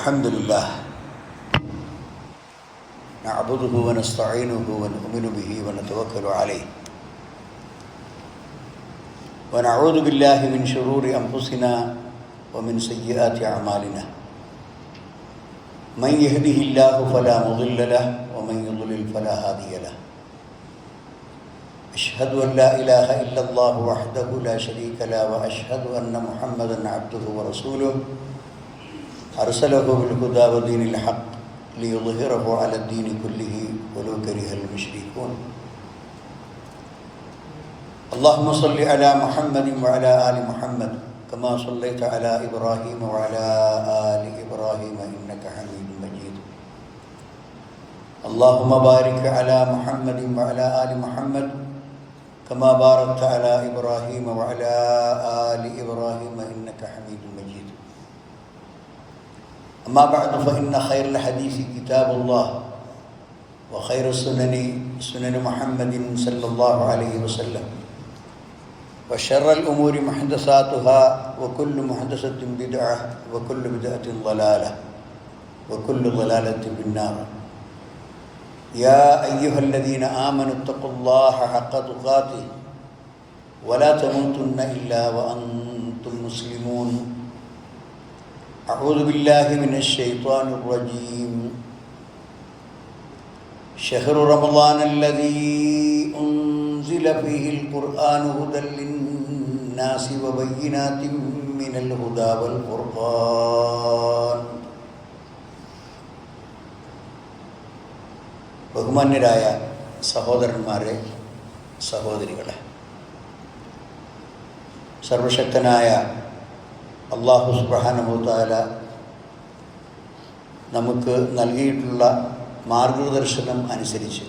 الحمد لله نعبده ونستعينه ونؤمن به ونتوكل عليه ونعوذ بالله من شرور أنفسنا ومن سيئات أعمالنا من يهده الله فلا مضل له ومن يضلل فلا هادي له أشهد أن لا إله إلا الله وحده لا شريك له وأشهد أن محمدا عبده ورسوله أرسله بالهدى ودين الحق ليظهره على الدين كله ولو كره المشركون اللهم صل على محمد وعلى آل محمد كما صليت على إبراهيم وعلى آل إبراهيم إنك حميد مجيد اللهم بارك على محمد وعلى آل محمد كما باركت على إبراهيم وعلى آل إبراهيم إنك حميد مجيد أما بعد فإن خير الحديث كتاب الله وخير السنن سنن محمد صلى الله عليه وسلم وشر الأمور محدثاتها وكل محدثة بدعة وكل بدعة ضلالة وكل ضلالة في النار يا أيها الذين آمنوا اتقوا الله حق تقاته ولا تموتن إلا وأنتم مسلمون أعوذ بالله من الشيطان الرجيم شهر رمضان الذي أنزل فيه القرآن هدى للناس وبينات من الهدى والفرقان ബഹുമാന്യരായ സഹോദരന്മാരെ, സഹോദരികളെ, സർവശക്തനായ അല്ലാഹു സുബ്ഹാനഹു വ തആല നമുക്ക് നൽകിയിട്ടുള്ള മാർഗദർശനം അനുസരിച്ച്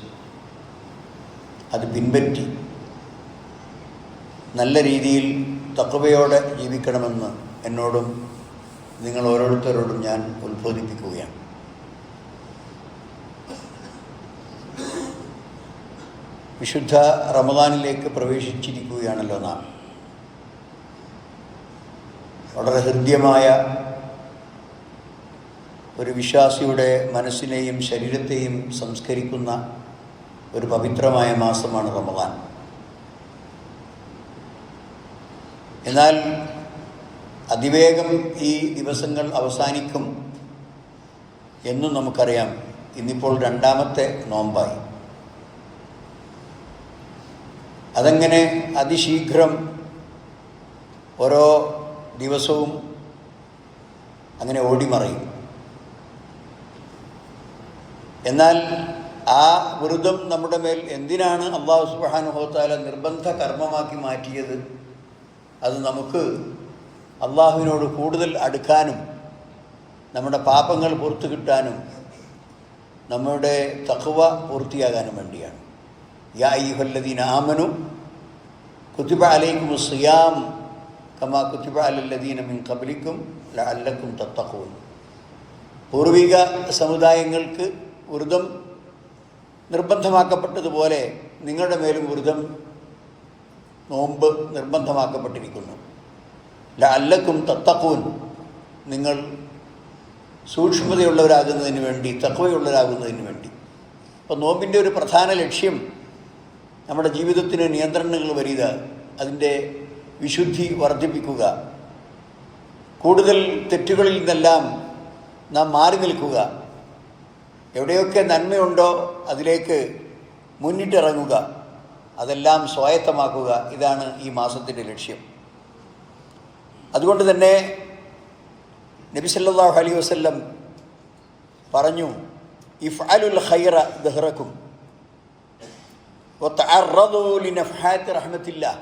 അത് പിൻപറ്റി നല്ല രീതിയിൽ തഖ്വയോടെ ജീവിക്കണമെന്ന് എന്നോടും നിങ്ങൾ ഓരോരുത്തരോടും ഞാൻ ഉത്ബോധിപ്പിക്കുകയാണ്. വിശുദ്ധ റമദാനിലേക്ക് പ്രവേശിച്ചിരിക്കുകയാണല്ലോ നാം. വളരെ ഹൃദ്യമായ ഒരു വിശ്വാസിയുടെ മനസ്സിനെയും ശരീരത്തെയും സംസ്കരിക്കുന്ന ഒരു പവിത്രമായ മാസമാണ് റമദാൻ. എന്നാൽ അതിവേഗം ഈ ദിവസങ്ങൾ അവസാനിക്കും എന്നും നമുക്കറിയാം. ഇന്നിപ്പോൾ രണ്ടാമത്തെ നോമ്പായി. അതങ്ങനെ അതിശീഘ്രം ഓരോ ദിവസവും അങ്ങനെ ഓടിമറയും. എന്നാൽ ആ വ്രതം നമ്മുടെ മേൽ എന്തിനാണ് അല്ലാഹു സുബ്ഹാനഹു വ തആല നിർബന്ധ കർമ്മമാക്കി മാറ്റിയത്? അത് നമുക്ക് അള്ളാഹുവിനോട് കൂടുതൽ അടുക്കാനും നമ്മുടെ പാപങ്ങൾ പുറത്തു കിട്ടാനും നമ്മുടെ തഖ്വ പൂർത്തിയാകാനും വേണ്ടിയാണ്. യാ അയ്യുഹല്ലദീന ആമനു കുതിബ അലൈക്കുമുസ് സിയാം കമാ കുതിബ അലല്ലദീന മിൻ ഖബ്ലിക്കും ലഅല്ലക്കും തത്തഖൂൻ. പൂർവിക സമുദായങ്ങൾക്ക് വ്രതം നിർബന്ധമാക്കപ്പെട്ടതുപോലെ നിങ്ങളുടെ മേലും വ്രതം, നോമ്പ് നിർബന്ധമാക്കപ്പെട്ടിരിക്കുന്നു. ലഅല്ലക്കും തത്തഖൂൻ, നിങ്ങൾ സൂക്ഷ്മതയുള്ളവരാകുന്നതിന് വേണ്ടി, തഖ്വയുള്ളവരാകുന്നതിന് വേണ്ടി. അപ്പോൾ നോമ്പിൻ്റെ ഒരു പ്രധാന ലക്ഷ്യം നമ്മുടെ ജീവിതത്തിന് നിയന്ത്രണങ്ങൾ വരിക, അതിൻ്റെ വിശുദ്ധി വർദ്ധിപ്പിക്കുക, കൂടുതൽ തെറ്റുകളിൽ നിന്നെല്ലാം നാം മാറി നിൽക്കുക, എവിടെയൊക്കെ നന്മയുണ്ടോ അതിലേക്ക് മുന്നിട്ടിറങ്ങുക, അതെല്ലാം സ്വായത്തമാക്കുക. ഇതാണ് ഈ മാസത്തിൻ്റെ ലക്ഷ്യം. അതുകൊണ്ട് തന്നെ നബി സല്ലല്ലാഹു അലൈഹി വസല്ലം പറഞ്ഞു, ഇഫ്അലുൽ ഖൈറ ദഹ്റക്കും വതഅറദു ലിനഫഹാത്തി റഹ്മത്തില്ലാഹ്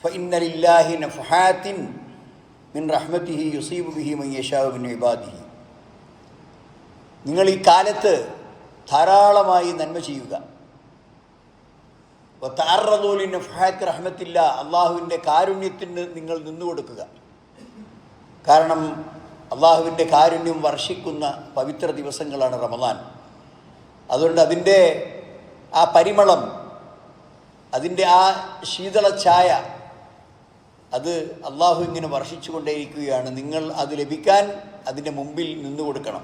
ഫഇന്ന ലില്ലാഹി നഫഹാത്തിൻ മിൻ റഹ്മത്തിഹി യുസീബു ബിഹി മൻ യശാഉ മിൻ ഇബാദിഹി. നിങ്ങൾ ഈ കാലത്ത് ധാരാളമായി നന്മ ചെയ്യുക. വതഅറദു ലിനഫഹാത്തി റഹ്മത്തില്ലാഹ്, അള്ളാഹുവിൻ്റെ കാരുണ്യത്തിന് നിങ്ങൾ നിന്നുകൊടുക്കുക. കാരണം അള്ളാഹുവിൻ്റെ കാരുണ്യം വർഷിക്കുന്ന പവിത്ര ദിവസങ്ങളാണ് റമദാൻ. അതുകൊണ്ട് അതിൻ്റെ ആ പരിമളം, അതിൻ്റെ ആ ശീതള ഛായ അത് അള്ളാഹു ഇങ്ങനെ വർഷിച്ചു കൊണ്ടേയിരിക്കുകയാണ്. നിങ്ങൾ അത് ലഭിക്കാൻ അതിൻ്റെ മുമ്പിൽ നിന്നു കൊടുക്കണം.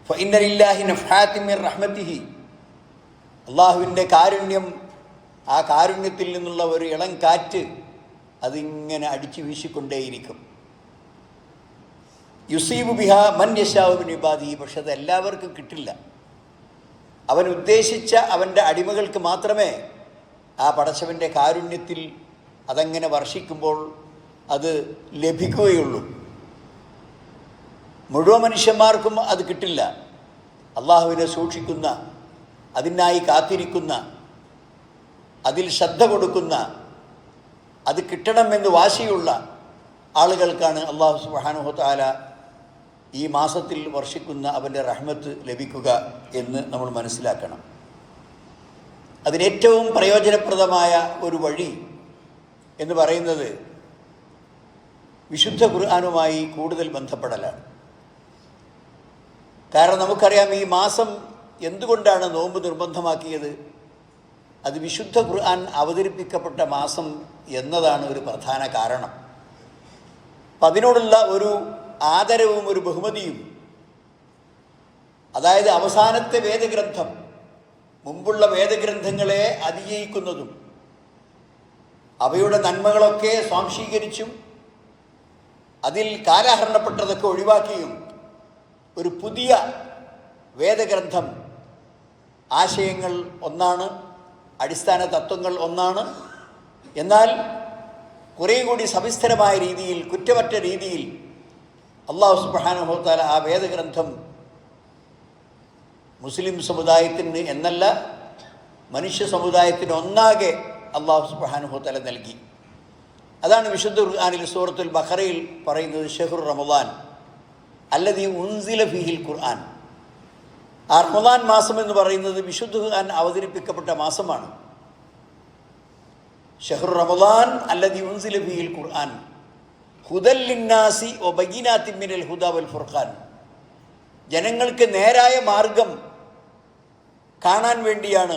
ഫഇന്ന ലില്ലാഹി നഫ്ഹാത്തിൻ മിർ റഹ്മത്തിഹി, അള്ളാഹുവിൻ്റെ കാരുണ്യം, ആ കാരുണ്യത്തിൽ നിന്നുള്ള ഒരു ഇളം കാറ്റ് അതിങ്ങനെ അടിച്ചു വീശിക്കൊണ്ടേയിരിക്കും. യുസീബു ബിഹ മൻ യശാഉ മിൻ ഇബാദിഹി, പക്ഷെ അത് എല്ലാവർക്കും കിട്ടില്ല. അവൻ ഉദ്ദേശിച്ച അവൻ്റെ അടിമകൾക്ക് മാത്രമേ ആ പടച്ചവൻ്റെ കാരുണ്യത്തിൽ അതങ്ങനെ വർഷിക്കുമ്പോൾ അത് ലഭിക്കുകയുള്ളൂ. മുഴുവൻ മനുഷ്യന്മാർക്കും അത് കിട്ടില്ല. അള്ളാഹുവിനെ സൂക്ഷിക്കുന്ന, അതിനായി കാത്തിരിക്കുന്ന, അതിൽ ശ്രദ്ധ കൊടുക്കുന്ന, അത് കിട്ടണമെന്ന് വാശിയുള്ള ആളുകൾക്കാണ് അള്ളാഹു സുബ്ഹാനഹു തആല ഈ മാസത്തിൽ വർഷിക്കുന്ന അവൻ്റെ റഹ്മത്ത് ലഭിക്കുക എന്ന് നമ്മൾ മനസ്സിലാക്കണം. അതിനേറ്റവും പ്രയോജനപ്രദമായ ഒരു വഴി എന്ന് പറയുന്നത് വിശുദ്ധ ഖുർആനുമായി കൂടുതൽ ബന്ധപ്പെടലാണ്. കാരണം നമുക്കറിയാം, ഈ മാസം എന്തുകൊണ്ടാണ് നോമ്പ് നിർബന്ധമാക്കിയത്? അത് വിശുദ്ധ ഖുർആൻ അവതരിപ്പിക്കപ്പെട്ട മാസം എന്നതാണ് ഒരു പ്രധാന കാരണം. അപ്പം അതിനോടുള്ള ഒരു ആദരവും ഒരു ബഹുമതിയും, അതായത് അവസാനത്തെ വേദഗ്രന്ഥം മുമ്പുള്ള വേദഗ്രന്ഥങ്ങളെ അതിജയിക്കുന്നതും അവയുടെ നന്മകളൊക്കെ സ്വാംശീകരിച്ചും അതിൽ കാലഹരണപ്പെട്ടതൊക്കെ ഒഴിവാക്കിയും ഒരു പുതിയ വേദഗ്രന്ഥം, ആശയങ്ങൾ ഒന്നാണ്, അടിസ്ഥാന തത്വങ്ങൾ ഒന്നാണ്, എന്നാൽ കുറേ കൂടി സവിസ്തരമായ രീതിയിൽ, കുറ്റമറ്റ രീതിയിൽ അല്ലാഹു സുബ്ഹാനഹു വ തആല ആ വേദഗ്രന്ഥം മുസ്ലിം സമുദായത്തിന് എന്നല്ല മനുഷ്യ സമുദായത്തിന് ഒന്നാകെ അല്ലാഹു സുബ്ഹാനഹു വ തആല നൽകി. അതാണ് വിശുദ്ധ ഖുർആനിൽ സൂറത്തുൽ ബഖറയിൽ പറയുന്നത്, ഷഹ്റു റമളാൻ അല്ലദീ ഉൻസില ഫീഹിൽ ഖുർആൻ. ആ റമളാൻ മാസം എന്ന് പറയുന്നത് വിശുദ്ധ ഖുർആൻ അവതരിപ്പിക്കപ്പെട്ട മാസമാണ്. ഷഹ്റു റമളാൻ അല്ലദീ ഉൻസില ഫീഹിൽ ഖുർആൻ ഹുദൽ ലിന്നാസി വബയ്യിനാത്തിൻ മിനൽ ഹുദാ വൽ ഫുർഖാൻ. ജനങ്ങൾക്ക് നേരായ മാർഗം കാണാൻ വേണ്ടിയാണ്,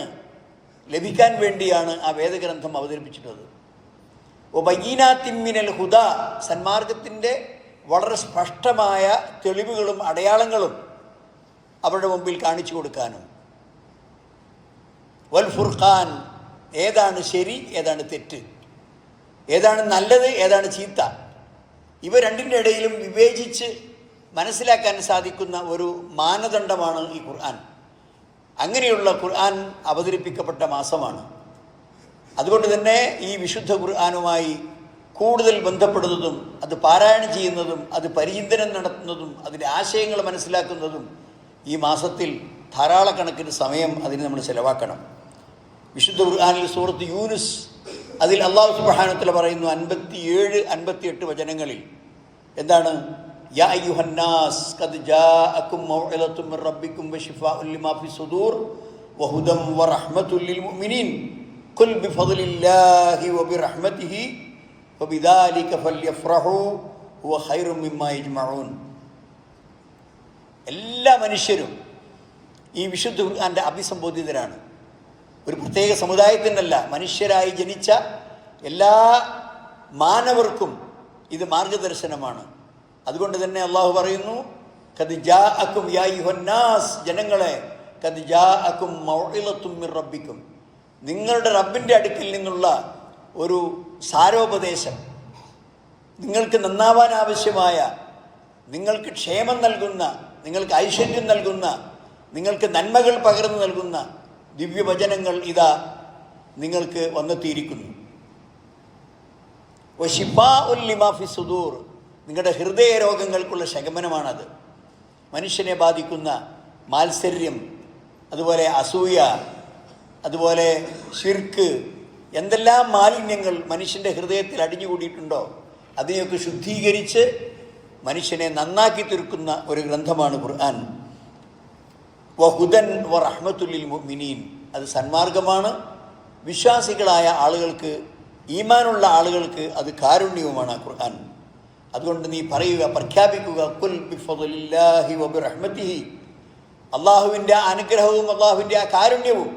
ലഭിക്കാൻ വേണ്ടിയാണ് ആ വേദഗ്രന്ഥം അവതരിപ്പിച്ചിട്ടുള്ളത്. വബയ്യിനാത്തിൻ മിനൽ ഹുദാ, സന്മാർഗത്തിൻ്റെ വളരെ സ്പഷ്ടമായ തെളിവുകളും അടയാളങ്ങളും അവരുടെ മുമ്പിൽ കാണിച്ചു കൊടുക്കാനും, വൽ ഫുർഖാൻ, ഏതാണ് ശരി ഏതാണ് തെറ്റ്, ഏതാണ് നല്ലത് ഏതാണ് ചീത്ത, ഇവ രണ്ടിൻ്റെ ഇടയിലും വിവേചിച്ച് മനസ്സിലാക്കാൻ സാധിക്കുന്ന ഒരു മാനദണ്ഡമാണ് ഈ ഖുർആൻ. അങ്ങനെയുള്ള ഖുർആൻ അവതരിപ്പിക്കപ്പെട്ട മാസമാണ്. അതുകൊണ്ട് തന്നെ ഈ വിശുദ്ധ ഖുർആനുമായി കൂടുതൽ ബന്ധപ്പെടുന്നതും അത് പാരായണം ചെയ്യുന്നതും അത് പരിചിന്തനം നടത്തുന്നതും അതിൻ്റെ ആശയങ്ങൾ മനസ്സിലാക്കുന്നതും ഈ മാസത്തിൽ ധാരാളക്കണക്കിന് സമയം അതിന് നമ്മൾ ചെലവാക്കണം. വിശുദ്ധ ഖുർആനിൽ സൂറത്ത് യൂനുസ്, അതിൽ അല്ലാഹു സുബ്ഹാനഹു വ തആല പറയുന്നു 57-58 വചനങ്ങളിൽ എന്താണ്? യാ അയ്യുഹന്നാസ് ഖദ് ജാഅകും മൗഇദത്തും മിർ റബ്ബിക്കും വശിഫാഉൻ ലിമാ ഫി സുദൂർ വഹുദം വറഹ്മത്തുൽ ലിൽ മുഅ്മിനീൻ ഖുൽ ബിഫദ്ലില്ലാഹി വബിറഹ്മതിഹി വബിദാലിക ഫല്യഫ്റഹു ഹുവ ഖൈറും മിമ്മാ യജ്മഊൻ. എല്ലാ മനുഷ്യരും ഈ വിശുദ്ധ ഖുർആന്റെ അഭിസംബോധിതരാണ്. ഒരു പ്രത്യേക സമുദായത്തിനല്ല, മനുഷ്യരായി ജനിച്ച എല്ലാ മാനവർക്കും ഇത് മാർഗദർശനമാണ്. അതുകൊണ്ട് തന്നെ അള്ളാഹു പറയുന്നു, ഖദ് ജാഅകും യാ അയ്യുഹന്നാസ്, ജനങ്ങളെ, ഖദ് ജാഅകും മൗഇദത്തും മിർ റബ്ബിക്കും, നിങ്ങളുടെ റബ്ബിൻ്റെ അടുക്കിൽ നിന്നുള്ള ഒരു സാരോപദേശം, നിങ്ങൾക്ക് നന്നാവാൻ ആവശ്യമായ, നിങ്ങൾക്ക് ക്ഷേമം നൽകുന്ന, നിങ്ങൾക്ക് ഐശ്വര്യം നൽകുന്ന, നിങ്ങൾക്ക് നന്മകൾ പകർന്നു നൽകുന്ന ദിവ്യവചനങ്ങൾ ഇതാ നിങ്ങൾക്ക് വന്നെത്തിയിരിക്കുന്നു. വശിഫാഉൻ ലിമാ ഫി സുദൂർ, നിങ്ങളുടെ ഹൃദയ രോഗങ്ങൾക്കുള്ള ശമനമാണത്. മനുഷ്യനെ ബാധിക്കുന്ന മാത്സര്യം, അതുപോലെ അസൂയ, അതുപോലെ ശിർക്ക്, എന്തെല്ലാം മാലിന്യങ്ങൾ മനുഷ്യൻ്റെ ഹൃദയത്തിൽ അടിഞ്ഞുകൂടിയിട്ടുണ്ടോ അതിനെയൊക്കെ ശുദ്ധീകരിച്ച് മനുഷ്യനെ നന്നാക്കി തീർക്കുന്ന ഒരു ഗ്രന്ഥമാണ് ഖുർആൻ. വഹുദൻ വറഹ്മത്തുൽ ലിൽ മുഅ്മിനീൻ, അത് സന്മാർഗമാണ്. വിശ്വാസികളായ ആളുകൾക്ക്, ഈമാനുള്ള ആളുകൾക്ക് അത് കാരുണ്യവുമാണ് ആ ഖുർആൻ. അതുകൊണ്ട് നീ പറയുക, പ്രഖ്യാപിക്കുക, ഖുൽ ബിഫദ്ലില്ലാഹി വബിറഹ്മതിഹി, അള്ളാഹുവിൻ്റെ അനുഗ്രഹവും അള്ളാഹുവിൻ്റെ ആ കാരുണ്യവും,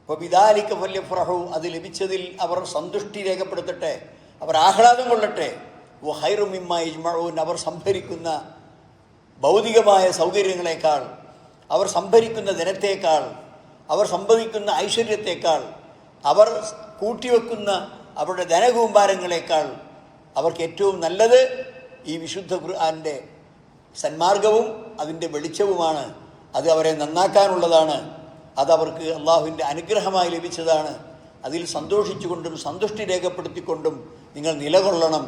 വബിദാലിക ഫല്യഫ്റഹു, അത് ലഭിച്ചതിൽ അവർ സന്തുഷ്ടി രേഖപ്പെടുത്തട്ടെ, അവർ ആഹ്ലാദം കൊള്ളട്ടെ. വഖൈറു മിമ്മാ യജ്മഊൻ, അവർ സംഭരിക്കുന്ന ഭൗതികമായ സൗകര്യങ്ങളെക്കാൾ, അവർ സംഭരിക്കുന്ന ധനത്തേക്കാൾ, അവർ സംഭവിക്കുന്ന ഐശ്വര്യത്തേക്കാൾ, അവർ കൂട്ടിവെക്കുന്ന അവരുടെ ധനകൂമ്പാരങ്ങളെക്കാൾ അവർക്ക് ഏറ്റവും നല്ലത് ഈ വിശുദ്ധ ഖുർആൻ്റെ സന്മാർഗവും അതിൻ്റെ വെളിച്ചവുമാണ്. അത് അവരെ നന്നാക്കാനുള്ളതാണ്. അതവർക്ക് അള്ളാഹുവിൻ്റെ അനുഗ്രഹമായി ലഭിച്ചതാണ്. അതിൽ സന്തോഷിച്ചുകൊണ്ടും സന്തുഷ്ടി രേഖപ്പെടുത്തിക്കൊണ്ടും നിങ്ങൾ നിലകൊള്ളണം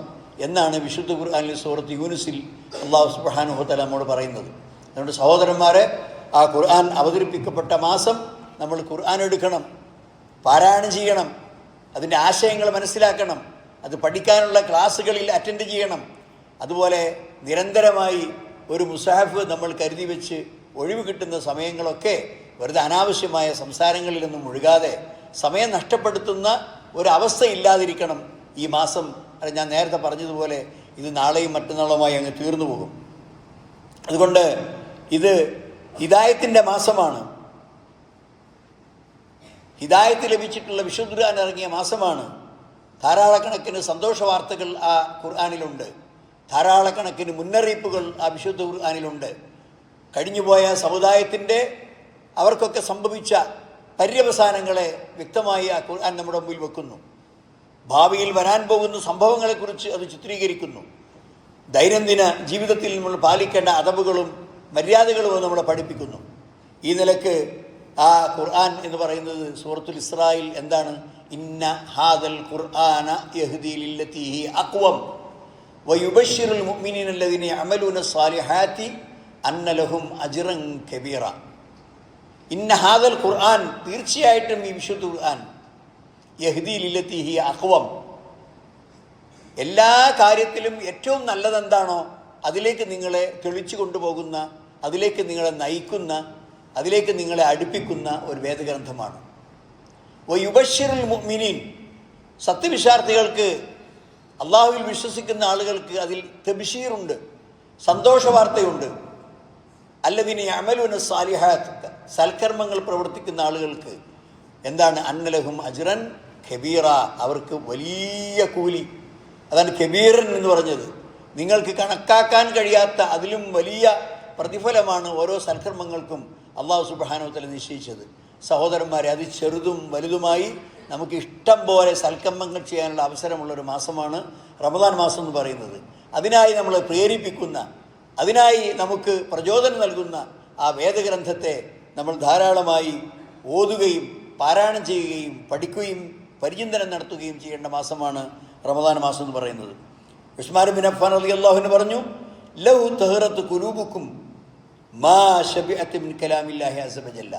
എന്നാണ് വിശുദ്ധ ഖുർആനിൽ സൂറത്ത് യൂനുസിൽ അള്ളാഹു സുബ്ഹാനഹു വ തആല നമ്മോട് പറയുന്നത്. അതുകൊണ്ട് സഹോദരന്മാരെ, ആ ഖുർആൻ അവതരിപ്പിക്കപ്പെട്ട മാസം നമ്മൾ ഖുർആൻ എടുക്കണം, പാരായണം ചെയ്യണം, അതിൻ്റെ ആശയങ്ങൾ മനസ്സിലാക്കണം, അത് പഠിക്കാനുള്ള ക്ലാസ്സുകളിൽ അറ്റൻഡ് ചെയ്യണം. അതുപോലെ നിരന്തരമായി ഒരു മുസാഹഫ് നമ്മൾ കരുതി വെച്ച് ഒഴിവ് കിട്ടുന്ന സമയങ്ങളൊക്കെ വെറുതെ അനാവശ്യമായ സംസാരങ്ങളിലൊന്നും മുഴുകാതെ സമയം നഷ്ടപ്പെടുത്തുന്ന ഒരവസ്ഥ ഇല്ലാതിരിക്കണം ഈ മാസം. അത് ഞാൻ നേരത്തെ പറഞ്ഞതുപോലെ ഇത് നാളെയും മറ്റന്നാളുമായി അങ്ങ് തീർന്നു പോകും. അതുകൊണ്ട് ഇത് ഹിദായത്തിൻ്റെ മാസമാണ്. ഹിദായത്ത് ലഭിച്ചിട്ടുള്ള വിശുദ്ധ ഖുർആൻ ഇറങ്ങിയ മാസമാണ്. ധാരാളക്കണക്കിന് സന്തോഷ വാർത്തകൾ ആ ഖുർആനിലുണ്ട്. ധാരാളക്കണക്കിന് മുന്നറിയിപ്പുകൾ ആ വിശുദ്ധ ഖുർആനിലുണ്ട്. കഴിഞ്ഞുപോയ സമുദായത്തിൻ്റെ അവർക്കൊക്കെ സംഭവിച്ച പര്യവസാനങ്ങളെ വ്യക്തമായി ആ ഖുർആൻ നമ്മുടെ മുമ്പിൽ വെക്കുന്നു. ഭാവിയിൽ വരാൻ പോകുന്ന സംഭവങ്ങളെക്കുറിച്ച് അത് ചിത്രീകരിക്കുന്നു. ദൈനംദിന ജീവിതത്തിൽ നമ്മൾ പാലിക്കേണ്ട അദബുകളും മര്യാദകളും നമ്മളെ പഠിപ്പിക്കുന്നു. ഈ നിലക്ക് ആ ഖുർആൻ എന്ന് പറയുന്നത് സൂറത്തുൽ ഇസ്രായിൽ എന്താണ്? ഇന്ന ഹാദൽ ഖുർആന യഹ്ദി ലില്ലതി ഹി അഖ്വം വയുബശ്ശിറുൽ മുഅ്മിനീന അല്ലദീന യഅമലൂന സ്സാലിഹാത്തി അന്ന ലഹും അജ്റൻ കബീറ. ഇന്ന ഹാദൽ ഖുർആൻ, തീർച്ചയായിട്ടും ഈ വിശുദ്ധ ഖുർആൻ, യഹ്ദി ലില്ലതി ഹി അഖ്വം, എല്ലാ കാര്യത്തിലും ഏറ്റവും നല്ലതെന്താണോ അതിലേക്ക് നിങ്ങളെ തെളിച്ചു കൊണ്ടുപോകുന്ന, അതിലേക്ക് നിങ്ങളെ നയിക്കുന്ന, അതിലേക്ക് നിങ്ങളെ അടുപ്പിക്കുന്ന ഒരു വേദഗ്രന്ഥമാണ്. വയുബശ്ശിറുൽ മുഅ്മിനീൻ, സത്യവിശ്വാസികൾക്ക്, അള്ളാഹുവിൽ വിശ്വസിക്കുന്ന ആളുകൾക്ക് അതിൽ തബ്ശീറുണ്ട്, സന്തോഷ വാർത്തയുണ്ട്. അല്ലദീന യഅമലൂന സ്സാലിഹാത്ത്, സൽക്കർമ്മങ്ങൾ പ്രവർത്തിക്കുന്ന ആളുകൾക്ക് എന്താണ്? അന്നലഹും അജ്റൻ കബീറ, അവർക്ക് വലിയ കൂലി. അതാണ് കബീറൻ എന്ന് പറഞ്ഞത്. നിങ്ങൾക്ക് കണക്കാക്കാൻ കഴിയാത്ത അതിലും വലിയ പ്രതിഫലമാണ് ഓരോ സൽക്കർമ്മങ്ങൾക്കും അള്ളാഹു സുബ്ഹാനഹു വ തആല നിശ്ചയിച്ചത്. സഹോദരന്മാരെ, അത് ചെറുതും വലുതുമായി നമുക്ക് ഇഷ്ടം പോലെ സൽക്കർമ്മങ്ങൾ ചെയ്യാനുള്ള അവസരമുള്ളൊരു മാസമാണ് റമദാൻ മാസം എന്ന് പറയുന്നത്. അതിനായി നമ്മളെ പ്രേരിപ്പിക്കുന്ന, അതിനായി നമുക്ക് പ്രചോദനം നൽകുന്ന ആ വേദഗ്രന്ഥത്തെ നമ്മൾ ധാരാളമായി ഓതുകയും പാരായണം ചെയ്യുകയും പഠിക്കുകയും പരിചിന്തനം നടത്തുകയും ചെയ്യേണ്ട മാസമാണ് റമദാൻ മാസം എന്ന് പറയുന്നത്. ഉസ്മാൻ ബിൻ അഫ്ഫാൻ റളിയല്ലാഹു അൻഹു പറഞ്ഞു, ലൗ തഹറത്ത് ഖുലൂബുക്കും മാ ശബിഅത മിൻ കലാമില്ലാഹി അസ്സ വജല്ല.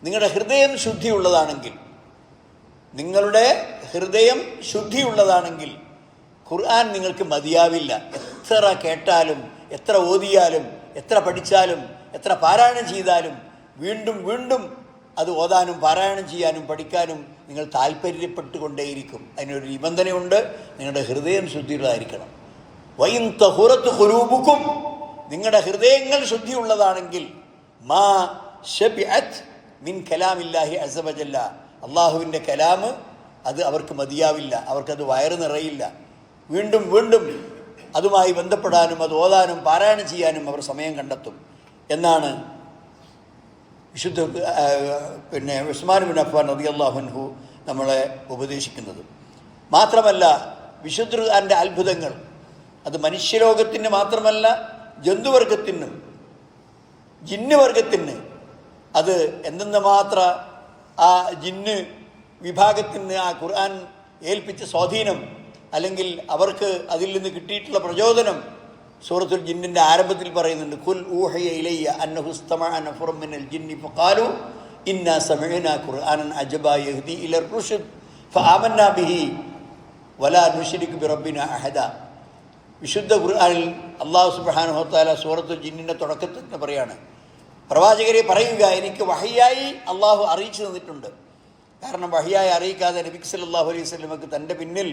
നിങ്ങളുടെ ഹൃദയം ശുദ്ധിയുള്ളതാണെങ്കിൽ, നിങ്ങളുടെ ഹൃദയം ശുദ്ധിയുള്ളതാണെങ്കിൽ ഖുർആൻ നിങ്ങൾക്ക് മതിയാവില്ല. എത്ര കേട്ടാലും, എത്ര ഓതിയാലും, എത്ര പഠിച്ചാലും, എത്ര പാരായണം ചെയ്താലും വീണ്ടും വീണ്ടും അത് ഓതാനും പാരായണം ചെയ്യാനും പഠിക്കാനും നിങ്ങൾ താല്പര്യപ്പെട്ടുകൊണ്ടേയിരിക്കും. അതിനൊരു നിബന്ധനയുണ്ട്, നിങ്ങളുടെ ഹൃദയം ശുദ്ധിയുള്ളതായിരിക്കണം. വൈൻ തഹുറത്ത് ഖുലൂബുക്കും, നിങ്ങളുടെ ഹൃദയങ്ങൾ ശുദ്ധിയുള്ളതാണെങ്കിൽ, മാ ശബിഅത് മിൻ കലാമില്ലാഹി അസ്സ വജല്ല, അള്ളാഹുവിൻ്റെ കലാമ് അത് അവർക്ക് മതിയാവില്ല, അവർക്കത് വയറ് നിറയില്ല. വീണ്ടും വീണ്ടും അതുമായി ബന്ധപ്പെടാനും അത് ഓതാനും പാരായണം ചെയ്യാനും അവർ സമയം കണ്ടെത്തും എന്നാണ് വിശുദ്ധ ഉസ്മാൻ ബിൻ അഫ്ഫാൻ റളിയല്ലാഹു അൻഹു നമ്മളെ ഉപദേശിക്കുന്നത്. മാത്രമല്ല, വിശുദ്ധ ഖുർആന്റെ അത്ഭുതങ്ങൾ അത് മനുഷ്യലോകത്തിന് മാത്രമല്ല, ജന്തുവർഗത്തിനും ജിന്ന് വർഗത്തിന് അത് എന്തെന്ന് മാത്ര ആ ജിന്ന് വിഭാഗത്തിന് ആ ഖുർആൻ ഏൽപ്പിച്ച സ്വാധീനം, അല്ലെങ്കിൽ അവർക്ക് അതിൽ നിന്ന് കിട്ടിയിട്ടുള്ള പ്രചോദനം സൂറത്തുൽ ജിന്നിൻ്റെ ആരംഭത്തിൽ പറയുന്നുണ്ട്. ഖുൽ ഊഹിയ ഇലയ്യ അന്നഹു ഇസ്തമഅ നഫറും മിനൽ ജിന്നി ഫഖാലു ഇന്നാ സമഅനാ ഖുർആനൻ അജബാ യഹ്ദി ഇലർ റുശ്ദ് ഫആമന്നാ ബിഹി വലാ നുശ്രികു ബിറബ്ബിനാ അഹദ. വിശുദ്ധ ഖുർആനിൽ അല്ലാഹു സുബ്ഹാനഹു വ തആല സൂറത്തുൽ ജിന്നിൻ്റെ തുടക്കത്തിൽ തന്നെ പറയാണ്, പ്രവാചകരെ പറയുക, എനിക്ക് വഹിയായി അള്ളാഹു അറിയിച്ചു തന്നിട്ടുണ്ട്. കാരണം വഹിയായി അറിയിക്കാതെ നബി സല്ലല്ലാഹു അലൈഹി വസല്ലമക്ക് തൻ്റെ പിന്നിൽ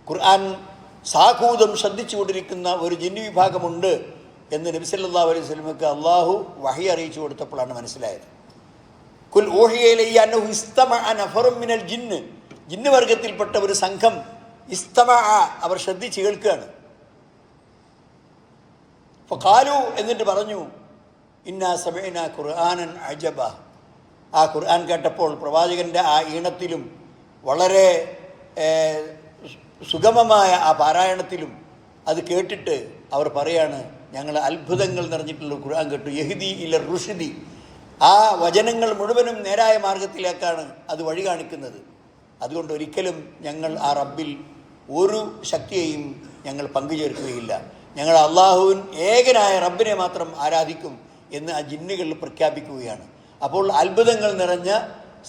ഖുർആൻ സാഹൂതം ശ്രദ്ധിച്ചുകൊണ്ടിരിക്കുന്ന ഒരു ജിന്ന് വിഭാഗമുണ്ട് എന്ന് നബി സല്ലല്ലാഹു അലൈഹി വസല്ലമക്ക് അള്ളാഹു വഹി അറിയിച്ചു കൊടുത്തപ്പോഴാണ് മനസ്സിലായത്. കുൽ ഊഹിയ ഇലയ്യ അന്നഹു ഇസ്തമഅ നഫറും മിനൽ ജിന്ന്, ജിന്ന് വർഗത്തിൽപ്പെട്ട ഒരു സംഘം ഇസ്തമഅ, അവർ ശ്രദ്ധിച്ച് കേൾക്കുകയാണ്. ഫഖാലു, എന്നിട്ട് പറഞ്ഞു, ഇന്നാ സമഅനാ ഖുർആനൻ അജബ. ആ ഖുർആൻ കേട്ടപ്പോൾ പ്രവാചകൻ്റെ ആ ഈണത്തിലും വളരെ സുഗമമായ ആ പാരായണത്തിലും അത് കേട്ടിട്ട് അവർ പറയാണ്, ഞങ്ങൾ അത്ഭുതങ്ങൾ നിറഞ്ഞിട്ടുള്ള ഖുർആൻ കേട്ടു. യഹ്ദി ഇല റുഷ്ദി, ആ വചനങ്ങൾ മുഴുവനും നേരായ മാർഗത്തിലേക്കാണ് അത് വഴി കാണിക്കുന്നത്. അതുകൊണ്ട് ഒരിക്കലും ഞങ്ങൾ ആ റബ്ബിൽ ഒരു ശക്തിയെയും ഞങ്ങൾ പങ്കുചേർക്കുകയില്ല. ഞങ്ങൾ അള്ളാഹുവിൻ ഏകനായ റബ്ബിനെ മാത്രം ആരാധിക്കും എന്ന് ആ ജിന്നുകൾ പ്രഖ്യാപിക്കുകയാണ്. അപ്പോൾ അത്ഭുതങ്ങൾ നിറഞ്ഞ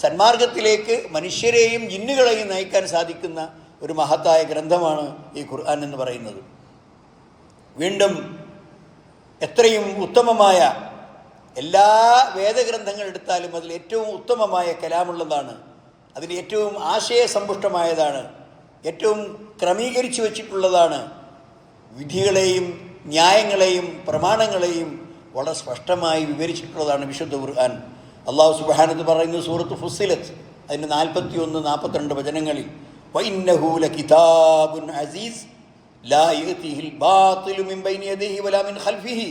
സന്മാർഗത്തിലേക്ക് മനുഷ്യരെയും ജിന്നുകളെയും നയിക്കാൻ സാധിക്കുന്ന ഒരു മഹത്തായ ഗ്രന്ഥമാണ് ഈ ഖുർആൻ എന്ന് പറയുന്നത്. വീണ്ടും എത്രയും ഉത്തമമായ എല്ലാ വേദഗ്രന്ഥങ്ങൾ എടുത്താലും അതിൽ ഏറ്റവും ഉത്തമമായ കലാമുള്ളതാണ്, അതിൽ ഏറ്റവും ആശയസമ്പുഷ്ടമായതാണ്, ഏറ്റവും ക്രമീകരിച്ചു വച്ചിട്ടുള്ളതാണ്. വിധികളെയും ന്യായങ്ങളെയും പ്രമാണങ്ങളെയും വളരെ സ്പഷ്ടമായി വിവരിച്ചിട്ടുള്ളതാണ് വിശുദ്ധ ഖുർആൻ. അള്ളാഹു സുബ്ഹാനഹു പറയുന്നു സൂറത്ത് ഫുസ്സിലത്ത് അതിൻ്റെ 41-42 വചനങ്ങളിൽ, വഇന്നഹു ലകിതാബുൻ അസീസ് ലാ യഅതിഹിൽ ബാതിലു മിൻ ബൈനി യദൈഹി വലാ മിൻ ഖൽഫിഹി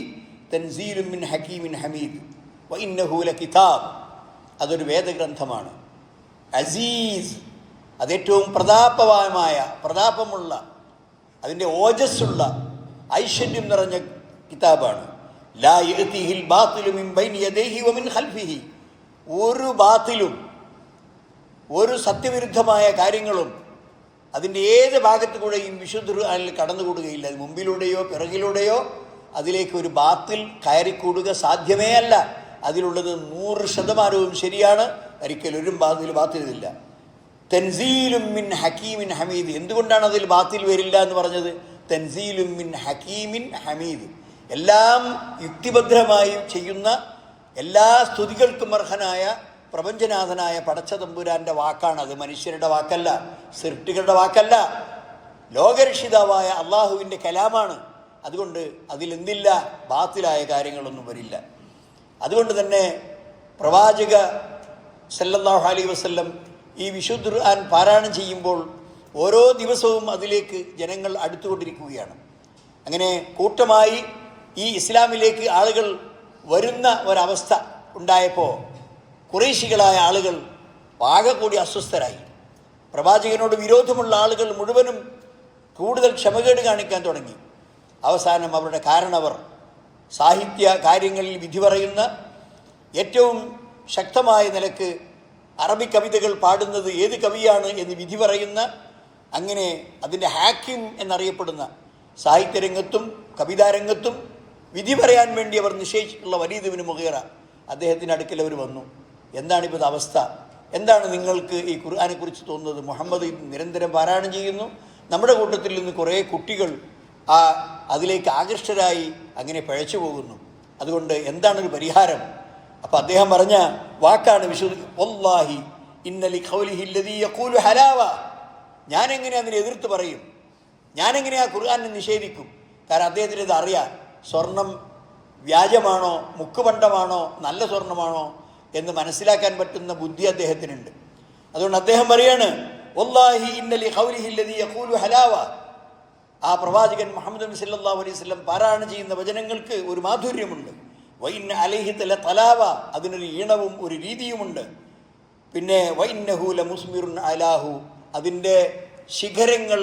തൻസീലുൻ മിൻ ഹകീമിൻ ഹമീദ്. വഇന്നഹു ലകിതാബ്, അതൊരു വേദഗ്രന്ഥമാണ്. അസീസ്, അതേറ്റവും പ്രതാപമുള്ള അതിൻ്റെ ഓജസ്സുള്ള ഐശ്വര്യം നിറഞ്ഞ കിതാബാണ്. ലാ യഅതിഹിൽ ബാതിലു മിൻ ബൈനി യദൈഹി വമിൻ ഖൽഫിഹി, ഒരു ബാത്തിലും ഒരു സത്യവിരുദ്ധമായ കാര്യങ്ങളും അതിൻ്റെ ഏത് ഭാഗത്തു കൂടെയും വിശുദ്ധ ഖുർആനിൽ കടന്നുകൂടുകയില്ല. അത് മുമ്പിലൂടെയോ പിറകിലൂടെയോ അതിലേക്ക് ഒരു ബാത്തിൽ കയറിക്കൂടുക സാധ്യമേ അല്ല. അതിലുള്ളത് 100% ശരിയാണ്. ഒരിക്കലും ഒരു ബാത്തിലില്ല. തൻസീലും മിൻ ഹക്കീമിൻ ഹമീദ്, എന്തുകൊണ്ടാണ് അതിൽ ബാത്തിൽ വരില്ല എന്ന് പറഞ്ഞത്? തൻസീലും മിൻ ഹക്കീമിൻ ഹമീദ്, എല്ലാം യുക്തിഭദ്രമായി ചെയ്യുന്ന, എല്ലാ സ്തുതികൾക്കും അർഹനായ പ്രപഞ്ചനാഥനായ പടച്ച തമ്പുരാൻ്റെ വാക്കാണ്. അത് മനുഷ്യരുടെ വാക്കല്ല, സൃഷ്ടികളുടെ വാക്കല്ല, ലോകരക്ഷിതാവായ അള്ളാഹുവിൻ്റെ കലാമാണ്. അതുകൊണ്ട് അതിലെന്തില്ല, ബാത്തിലായ കാര്യങ്ങളൊന്നും വരില്ല. അതുകൊണ്ട് തന്നെ പ്രവാചക സല്ലല്ലാഹു അലൈഹി വസല്ലം ഈ വിശുദ്ധ ഖുർആൻ പാരായണം ചെയ്യുമ്പോൾ ഓരോ ദിവസവും അതിലേക്ക് ജനങ്ങൾ അടുത്തുകൊണ്ടിരിക്കുകയാണ്. അങ്ങനെ കൂട്ടമായി ഈ ഇസ്ലാമിലേക്ക് ആളുകൾ വരുന്ന ഒരവസ്ഥ ഉണ്ടായപ്പോൾ ഖുറൈശികളായ ആളുകൾ ആകെ കൂടി അസ്വസ്ഥരായി. പ്രവാചകനോട് വിരോധമുള്ള ആളുകൾ മുഴുവനും കൂടുതൽ ക്ഷമകേട് കാണിക്കാൻ തുടങ്ങി. അവസാനം അവരുടെ കാരണവർ, സാഹിത്യ കാര്യങ്ങളിൽ വിധി പറയുന്ന, ഏറ്റവും ശക്തമായ നിലക്ക് അറബി കവിതകൾ പാടുന്നത് ഏത് കവിയാണ് എന്ന് വിധി പറയുന്ന, അങ്ങനെ അതിൻ്റെ ഹാക്കിം എന്നറിയപ്പെടുന്ന സാഹിത്യരംഗത്തും കവിതാരംഗത്തും വിധി പറയാൻ വേണ്ടി അവർ നിശ്ചയിച്ചിട്ടുള്ള വലീദ് ഇബ്നു മുഗീറ, അദ്ദേഹത്തിൻ്റെ അടുക്കൽ അവർ വന്നു. എന്താണിപ്പോൾ അവസ്ഥ? എന്താണ് നിങ്ങൾക്ക് ഈ ഖുർആനെക്കുറിച്ച് തോന്നുന്നത്? മുഹമ്മദ് നിരന്തരം പാരായണം ചെയ്യുന്നു, നമ്മുടെ കൂട്ടത്തിൽ നിന്ന് കുറേ കുട്ടികൾ അതിലേക്ക് ആകൃഷ്ടരായി അങ്ങനെ പിഴച്ചു പോകുന്നു. അതുകൊണ്ട് എന്താണൊരു പരിഹാരം? അപ്പം അദ്ദേഹം പറഞ്ഞ വാക്കാണ് വല്ലാഹി ഇന്നലി ഖൗലിഹി അല്ലദീ യഖൂലു ഹലാവ, ഞാനെങ്ങനെ അതിനെ എതിർത്ത് പറയും? ഞാനെങ്ങനെ ആ ഖുർആനെ നിഷേധിക്കും? കാരണം അദ്ദേഹത്തിന് ഇത് അറിയാം, സ്വർണം വ്യാജമാണോ മുക്കുപണ്ടമാണോ നല്ല സ്വർണമാണോ എന്ന് മനസ്സിലാക്കാൻ പറ്റുന്ന ബുദ്ധി അദ്ദേഹത്തിനുണ്ട്. അതുകൊണ്ട് അദ്ദേഹം പറയാണ് വല്ലാഹി ഇന്നലി ഖൗലിഹി അല്ലദീ യഖൂലു ഹലാവ, ആ പ്രവാചകൻ മുഹമ്മദ് സല്ലല്ലാഹു അലൈഹി വസല്ലം പാരായണം ചെയ്യുന്ന വചനങ്ങൾക്ക് ഒരു മാധുര്യമുണ്ട്. വഇന്ന അലൈഹി തലാവ, അതിനൊരു ഈണവും ഒരു രീതിയുമുണ്ട്. പിന്നെ വഇന്നഹു ലമുസ്മിറുൻ അലാഹു, അതിൻ്റെ ശിഖരങ്ങൾ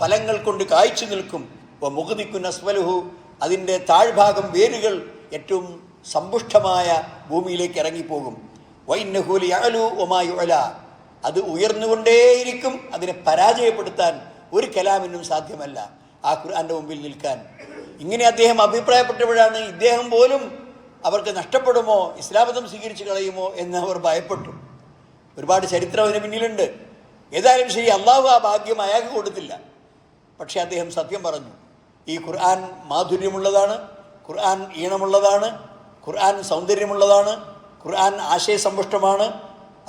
ഫലങ്ങൾ കൊണ്ട് കായ്ച്ചു നിൽക്കും. വമുഗ്ദിക്കുൻ അസ്വലുഹു, അതിൻ്റെ താഴ്ഭാഗം വേരുകൾ ഏറ്റവും സമ്പുഷ്ടമായ ഭൂമിയിലേക്ക് ഇറങ്ങിപ്പോകും. വഇന്നഹു ലയഅലു വമാ യുഅല, അത് ഉയർന്നുകൊണ്ടേയിരിക്കും. അതിനെ പരാജയപ്പെടുത്താൻ ഒരു കലാമിനും സാധ്യമല്ല ആ ഖുർആൻ്റെ മുമ്പിൽ നിൽക്കാൻ. ഇങ്ങനെ അദ്ദേഹം അഭിപ്രായപ്പെട്ടപ്പോഴാണ് ഇദ്ദേഹം പോലും അവർക്ക് നഷ്ടപ്പെടുമോ, ഇസ്ലാമതം സ്വീകരിച്ച് കളയുമോ എന്ന് അവർ ഭയപ്പെട്ടു. ഒരുപാട് ചരിത്രം അതിന് പിന്നിലുണ്ട്. ഏതായാലും ശരി, അള്ളാഹു ആ ഭാഗ്യം അയാൾക്ക് കൊടുത്തില്ല. പക്ഷേ അദ്ദേഹം സത്യം പറഞ്ഞു. ഈ ഖുർആൻ മാധുര്യമുള്ളതാണ്, ഖുർആൻ ഈണമുള്ളതാണ്, ഖുർആൻ സൗന്ദര്യമുള്ളതാണ്, ഖുർആൻ ആശയസമ്പുഷ്ടമാണ്.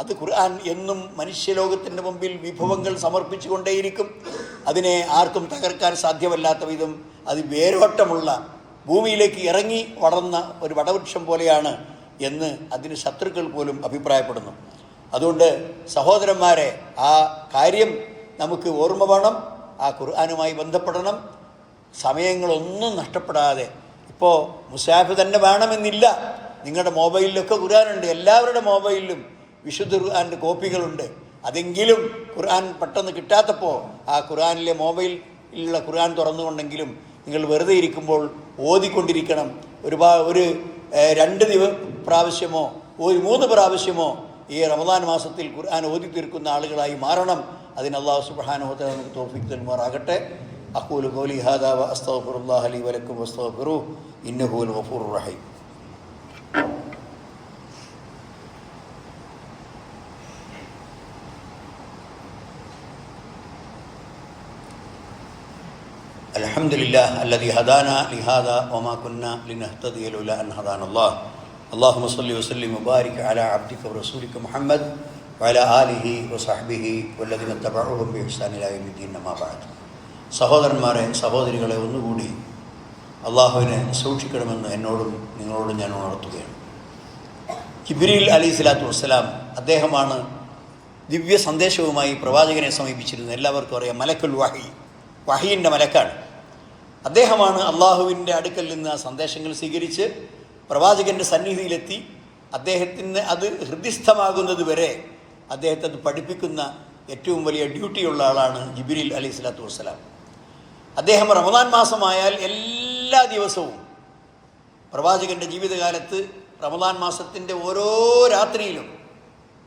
അത് ഖുർആൻ എന്നും മനുഷ്യലോകത്തിൻ്റെ മുമ്പിൽ വിഭവങ്ങൾ സമർപ്പിച്ചു കൊണ്ടേയിരിക്കും. അതിനെ ആർക്കും തകർക്കാൻ സാധ്യമല്ലാത്ത വിധം അത് വേരോട്ടമുള്ള, ഭൂമിയിലേക്ക് ഇറങ്ങി വളർന്ന ഒരു വടവൃക്ഷം പോലെയാണ് എന്ന് അതിന് ശത്രുക്കൾ പോലും അഭിപ്രായപ്പെടുന്നു. അതുകൊണ്ട് സഹോദരന്മാരെ, ആ കാര്യം നമുക്ക് ഓർമ്മ വേണം. ആ ഖുർആനുമായി ബന്ധപ്പെടണം. സമയങ്ങളൊന്നും നഷ്ടപ്പെടാതെ. ഇപ്പോൾ മുസാഫ് തന്നെ വേണമെന്നില്ല, നിങ്ങളുടെ മൊബൈലിലൊക്കെ ഖുർആനുണ്ട്. എല്ലാവരുടെ മൊബൈലിലും വിശുദ്ധ ഖുർആൻ്റെ കോപ്പികളുണ്ട്. അതെങ്കിലും ഖുർആൻ പെട്ടെന്ന് കിട്ടാത്തപ്പോൾ ആ ഖുർആനിലെ മൊബൈലിലുള്ള ഖുർആൻ തുറന്നുകൊണ്ടെങ്കിലും നിങ്ങൾ വെറുതെ ഇരിക്കുമ്പോൾ ഓതിക്കൊണ്ടിരിക്കണം. ഒരു 2 പ്രാവശ്യമോ 3 പ്രാവശ്യമോ ഈ റമദാൻ മാസത്തിൽ ഖുർആൻ ഓതി തീർക്കുന്ന ആളുകളായി മാറണം. അതിന് അല്ലാഹു സുബ്ഹാനഹു വ തആല നമുക്ക് തൗഫീഖ് നൽകുമാറാകട്ടെ. അഖൂലു ഖൗലി ഹാദാ വ അസ്തഗ്ഫിറുല്ലാഹ ലി വ ലക്കും വസ്തഗ്ഫിറുഹു ഇന്നഹു ഹുവൽ ഗഫൂറുർ റഹീം. അൽഹംദുലില്ലാഹി അല്ലദീ ഹദാനാ ലിഹാദാ വമാ കുന്നാ ലിനഹ്തദിയ ലൗലാ അൻ ഹദാനല്ലാഹ്. അല്ലാഹുമ്മ സ്വല്ലി വസല്ലിം വബാരിക് അലാ അബ്ദിക വറസൂലിക മുഹമ്മദ് വഅലാ ആലിഹി വസഹ്ബിഹി വല്ലദീന തബഉഹും ബിഇഹ്സാൻ ഇലാ യൗമിദ്ദീൻ. അമ്മാ ബഅദ്. സഹോദരന്മാരെ, സഹോദരികളെ, ഒന്നുകൂടി അള്ളാഹുവിനെ സൂക്ഷിക്കണമെന്ന് എന്നോടും നിങ്ങളോടും ഞാൻ ഉണർത്തുകയാണ്. ജിബ്രീൽ അലൈഹിസ്സലാത്തു വസ്സലാം അദ്ദേഹമാണ് ദിവ്യ സന്ദേശവുമായി പ്രവാചകനെ സമീപിച്ചിരുന്നത്. എല്ലാവർക്കും അറിയാം, മലക്കുൽ വഹീൻ്റെ മലക്കാണ് അദ്ദേഹമാണ്. അള്ളാഹുവിൻ്റെ അടുക്കൽ നിന്ന് ആ സന്ദേശങ്ങൾ സ്വീകരിച്ച് പ്രവാചകൻ്റെ സന്നിധിയിലെത്തി അദ്ദേഹത്തിന് അത് ഹൃദിസ്ഥമാകുന്നത് വരെ അദ്ദേഹത്തെ അത് പഠിപ്പിക്കുന്ന ഏറ്റവും വലിയ ഡ്യൂട്ടിയുള്ള ആളാണ് ജിബ്രീൽ അലൈഹിസ്സലാത്തു വസ്സലാം. അദ്ദേഹം റമദാൻ മാസമായാൽ എല്ലാ ദിവസവും പ്രവാചകൻ്റെ ജീവിതകാലത്ത് റമദാൻ മാസത്തിൻ്റെ ഓരോ രാത്രിയിലും